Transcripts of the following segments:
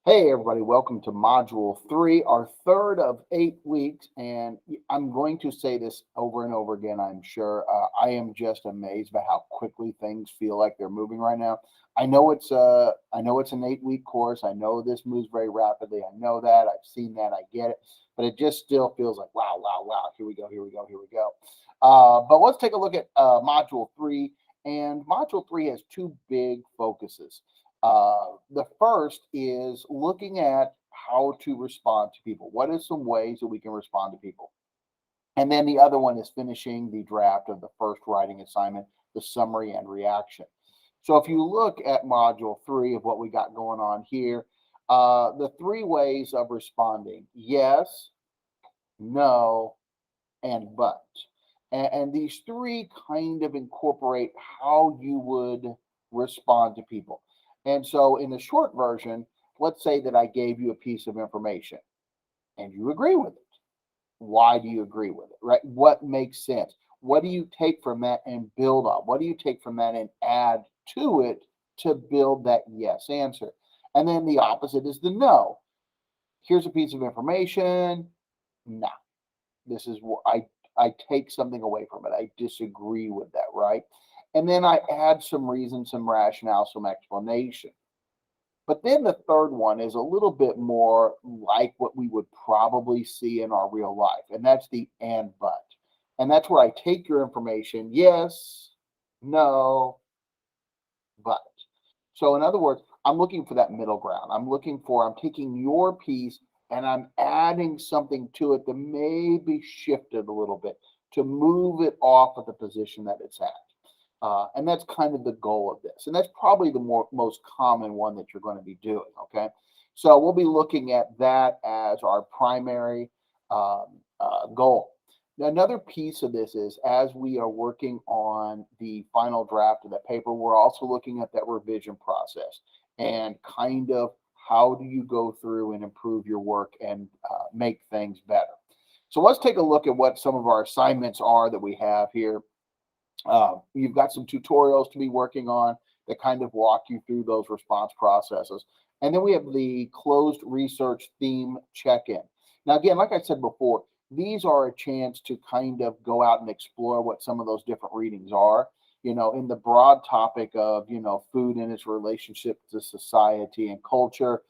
Hey, everybody, welcome to Module 3, our third of 8 weeks. And I'm going to say this over and over again, I'm sure. I am just amazed by how quickly things feel like they're moving right now. I know it's an 8 week course. I know this moves very rapidly. I know that. I've seen that. I get it. But it just still feels like, wow, wow, wow. Here we go, here we go, here we go. But let's take a look at Module 3. And Module 3 has two big focuses. The first is looking at how to respond to people. What are some ways that we can respond to people? And then the other one is finishing the draft of the first writing assignment, the summary and reaction. So if you look at module 3 of what we got going on here, the three ways of responding: yes, no, and but. And these three kind of incorporate how you would respond to people. And so, in the short version, let's say that I gave you a piece of information and you agree with it. Why do you agree with it? Right? What makes sense? What do you take from that and build on? What do you take from that and add to it to build that yes answer? And then the opposite is the no. Here's a piece of information. No, this is what I take something away from it. I disagree with that, right? And then I add some reason, some rationale, some explanation. But then the third one is a little bit more like what we would probably see in our real life, and that's the and but. And that's where I take your information, yes, no, but. So, in other words, I'm looking for that middle ground. I'm taking your piece and I'm adding something to it that may be shifted a little bit to move it off of the position that it's at. And that's kind of the goal of this. And that's probably the most common one that you're going to be doing. Okay. So, we'll be looking at that as our primary goal. Another piece of this is as we are working on the final draft of the paper, we're also looking at that revision process and kind of how do you go through and improve your work and make things better. So let's take a look at what some of our assignments are that we have here. You've got some tutorials to be working on that kind of walk you through those response processes. And then we have the closed research theme check-in. Now, again, like I said before, these are a chance to kind of go out and explore what some of those different readings are. In the broad topic of, food and its relationship to society and culture,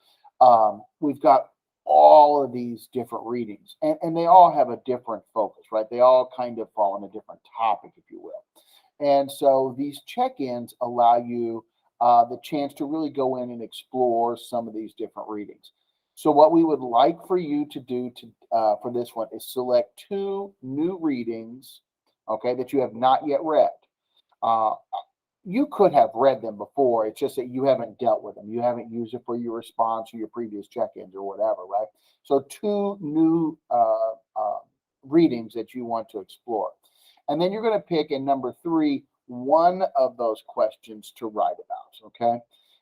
we've got all of these different readings, and they all have a different focus, right? They all kind of fall on a different topic, if you will. And so these check-ins allow you the chance to really go in and explore some of these different readings. So what we would like for you to do for this one is select two new readings, okay, that you have not yet read. Uh, you could have read them before. It's just that you haven't dealt with them. You haven't used it for your response or your previous check-ins or whatever, right? So two new readings that you want to explore. And then you're going to pick in number three, one of those questions to write about. Okay.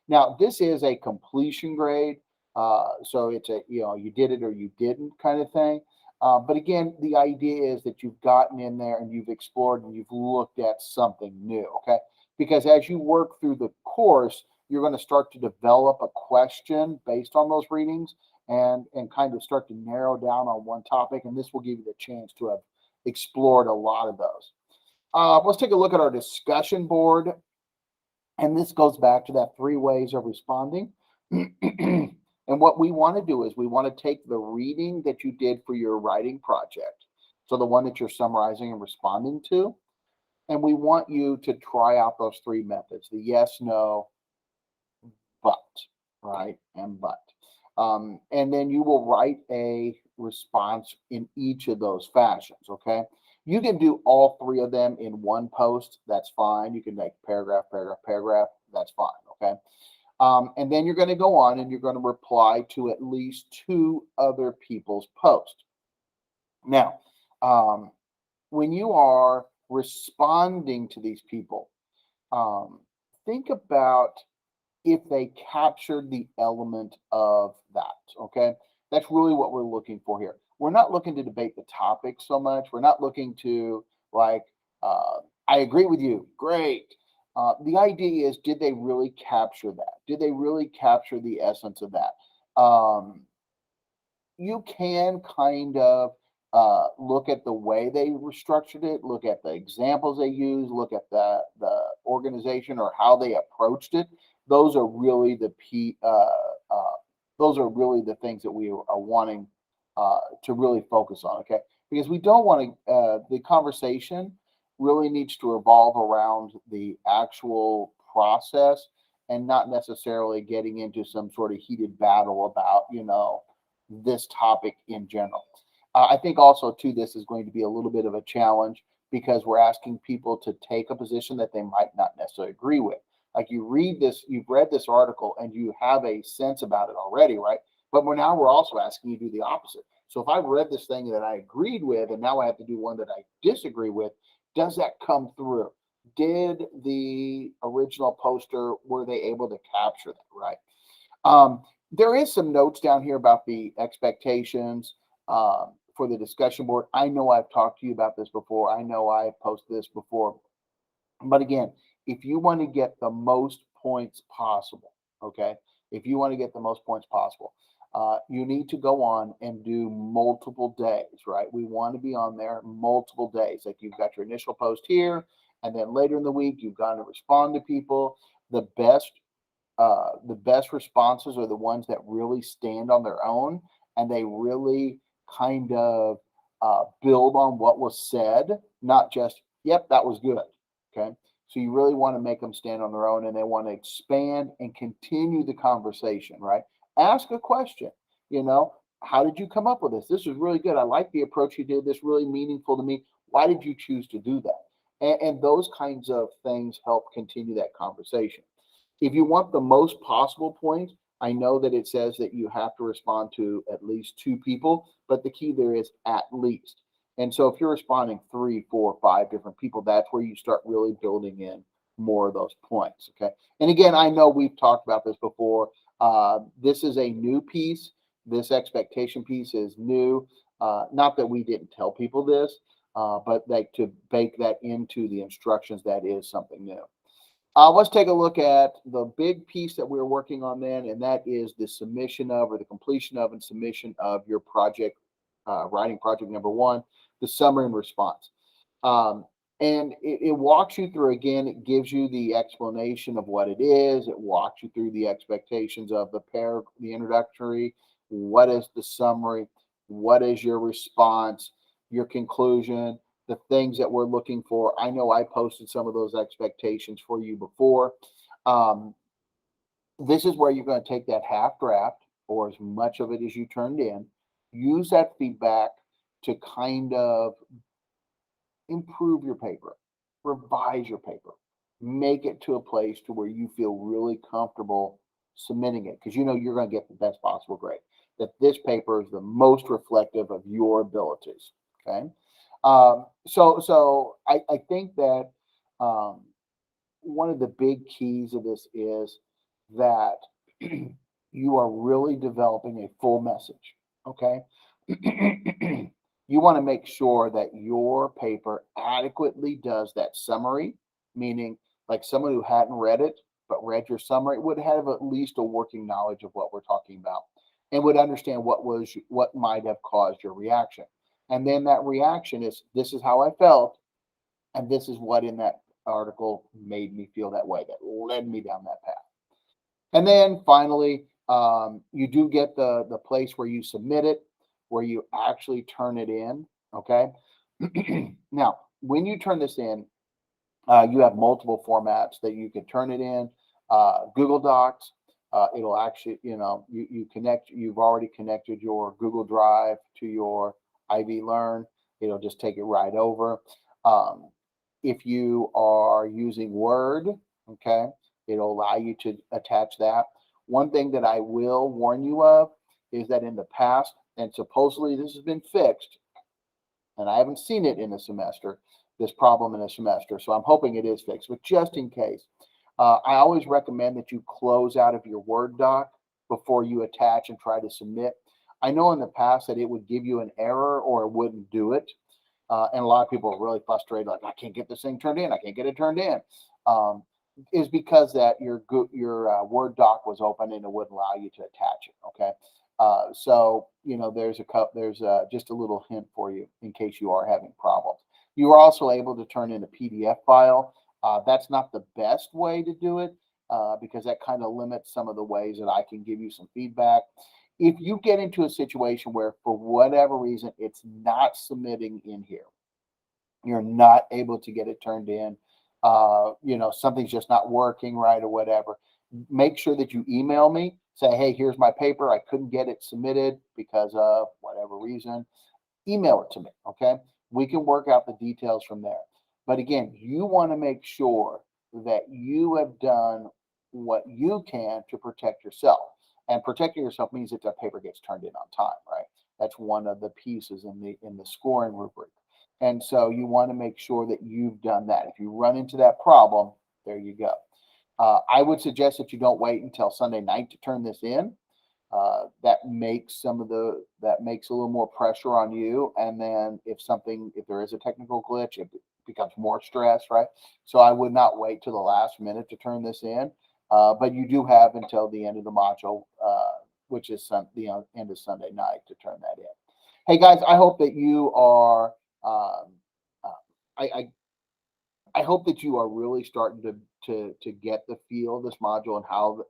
Now, this is a completion grade. So it's you did it or you didn't kind of thing. But again, the idea is that you've gotten in there and you've explored and you've looked at something new. Okay. Because as you work through the course, you're going to start to develop a question based on those readings and kind of start to narrow down on one topic. And this will give you the chance to have explored a lot of those. Let's take a look at our discussion board. And this goes back to that three ways of responding. And what we want to do is we want to take the reading that you did for your writing project, so the one that you're summarizing and responding to, and we want you to try out those three methods: the yes, no, but, right? And but. And then you will write a response in each of those fashions, okay? You can do all three of them in one post. That's fine. You can make paragraph, paragraph, paragraph. That's fine, okay? And then you're going to go on and you're going to reply to at least two other people's posts. Now, um, when you are responding to these people, um, think about if they captured the element of that. Okay. That's really what we're looking for here. We're not looking to debate the topic so much. We're not looking to, like, I agree with you. Great. The idea is, did they really capture that? Did they really capture the essence of that? Um, you can kind of look at the way they restructured it, look at the examples they use, look at the organization or how they approached it. Those are really uh, those are really the things that we are wanting to really focus on. Okay, because we don't want to. The conversation really needs to revolve around the actual process and not necessarily getting into some sort of heated battle about this topic in general. I think also too this is going to be a little bit of a challenge because we're asking people to take a position that they might not necessarily agree with. Like you've read this article and you have a sense about it already, right? But we're also asking you to do the opposite. So if I've read this thing that I agreed with and now I have to do one that I disagree with, does that come through? Did the original poster, were they able to capture that, right? There is some notes down here about the expectations for the discussion board. I know I've talked to you about this before. I know I've posted this before. But again, if you want to get the most points possible, okay, if you want to get the most points possible, you need to go on and do multiple days, right? We want to be on there multiple days. Like you've got your initial post here, and then later in the week, you've got to respond to people. The best responses are the ones that really stand on their own and they really kind of build on what was said, not just, yep, that was good. Okay. So you really want to make them stand on their own and they want to expand and continue the conversation, right? Ask a question, you know, how did you come up with this? This was really good. I like the approach you did. This really meaningful to me. Why did you choose to do that? And those kinds of things help continue that conversation. If you want the most possible points, I know that it says that you have to respond to at least two people, but the key there is at least. And so if you're responding three, four, five different people, that's where you start really building in more of those points. Okay. And again, I know we've talked about this before. This is a new piece. This expectation piece is new. Not that we didn't tell people this, but like to bake that into the instructions, that is something new. Let's take a look at the big piece that we're working on then, and that is the submission of or the completion of and submission of your project, writing project number one, the summary and response. Um, and it walks you through again, it gives you the explanation of what it is, it walks you through the expectations of the introductory, what is the summary, what is your response, your conclusion, the things that we're looking for. I know I posted some of those expectations for you before. Um, this is where you're going to take that half draft or as much of it as you turned in, use that feedback to kind of improve your paper, revise your paper, make it to a place to where you feel really comfortable submitting it because you know you're going to get the best possible grade. That this paper is the most reflective of your abilities. Okay. So I think that um, one of the big keys of this is that you are really developing a full message. Okay. You want to make sure that your paper adequately does that summary, meaning like someone who hadn't read it but read your summary would have at least a working knowledge of what we're talking about and would understand what might have caused your reaction. And then that reaction is this is how I felt, and this is what in that article made me feel that way, that led me down that path. And then finally, you do get the place where you submit it, where you actually turn it in. Okay. Now, when you turn this in, you have multiple formats that you can turn it in. Google Docs. It'll actually, you connect. You've already connected your Google Drive to your Ivy Learn. It'll just take it right over. Um, if you are using Word, okay, it'll allow you to attach that. One thing that I will warn you of is that in the past, and supposedly this has been fixed, and I haven't seen it in a semester, this problem in a semester. So I'm hoping it is fixed, but just in case, I always recommend that you close out of your Word doc before you attach and try to submit. I know in the past that it would give you an error or it wouldn't do it. And a lot of people are really frustrated, like, I can't get this thing turned in. I can't get it turned in. Um, is because that your Word doc was open and it wouldn't allow you to attach it. Okay. So there's just a little hint for you in case you are having problems. You are also able to turn in a PDF file. That's not the best way to do it because that kind of limits some of the ways that I can give you some feedback. If you get into a situation where for whatever reason it's not submitting in here, you're not able to get it turned in, something's just not working right or whatever, make sure that you email me, say, hey, here's my paper. I couldn't get it submitted because of whatever reason. Email it to me. Okay. We can work out the details from there. But again, you want to make sure that you have done what you can to protect yourself. And protecting yourself means that the paper gets turned in on time, right? That's one of the pieces in the scoring rubric. And so you want to make sure that you've done that. If you run into that problem, there you go. I would suggest that you don't wait until Sunday night to turn this in. That makes a little more pressure on you. And then if there is a technical glitch, it becomes more stress, right? So I would not wait till the last minute to turn this in. But you do have until the end of the module, which is the end of Sunday night, to turn that in. Hey guys, I hope that you are. Uh, I hope that you are really starting to get the feel of this module and how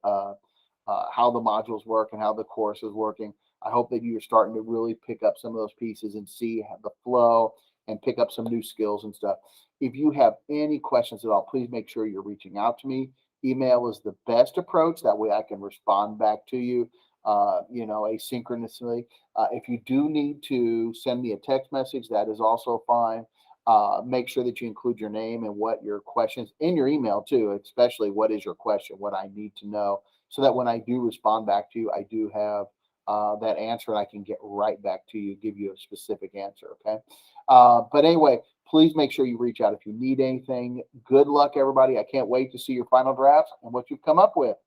the modules work and how the course is working. I hope that you're starting to really pick up some of those pieces and see the flow and pick up some new skills and stuff. If you have any questions at all, please make sure you're reaching out to me. Email is the best approach. That way I can respond back to you, asynchronously. If you do need to send me a text message, that is also fine. Make sure that you include your name and what your questions in your email too, especially what is your question, what I need to know, so that when I do respond back to you, I do have that answer and I can get right back to you, give you a specific answer. Okay. But anyway, please make sure you reach out if you need anything. Good luck, everybody. I can't wait to see your final drafts and what you've come up with.